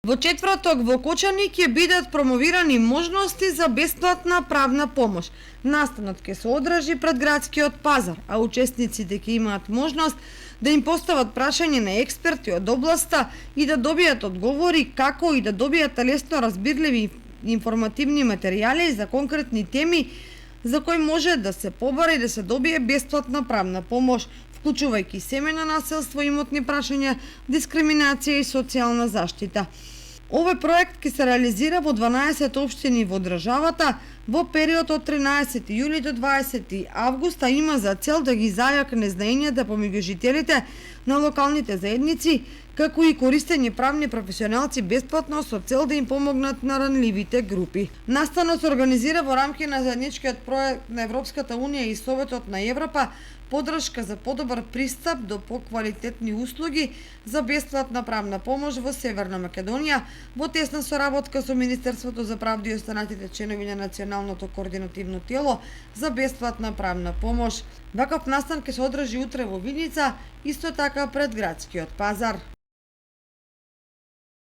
Во четврток во Кочани ќе бидат промовирани можности за бесплатна правна помош. Настанот ќе се одржи пред градскиот пазар, а учесниците ќе имаат можност да им постават прашање на експерти од областа и да добијат одговори, како и да добијат лесно разбирливи информативни материјали за конкретни теми за кои може да се побара и да се добие бесплатна правна помош, вклучувајќи семејно насилство, имотни прашања, дискриминација и социјална заштита. Овој проект ќе се реализира во 12 општини во државата во период од 13 јули до 20 август, а има за цел да ги зајакне знаењата помеѓу жителите на локалните заедници, како и користење правни професионалци бесплатно со цел да им помогнат на ранливите групи. Настанот се организира во рамки на заедничкиот проект на Европската унија и Советот на Европа, поддршка за подобар пристап до поквалитетни услуги за бесплатна правна помош во Северна Македонија, во тесна соработка со Министерството за правда и останатите членови на Националното координативно тело за бесплатна правна помош. Ваков настан ќе се одржи утре во Виница, исто така пред градскиот пазар.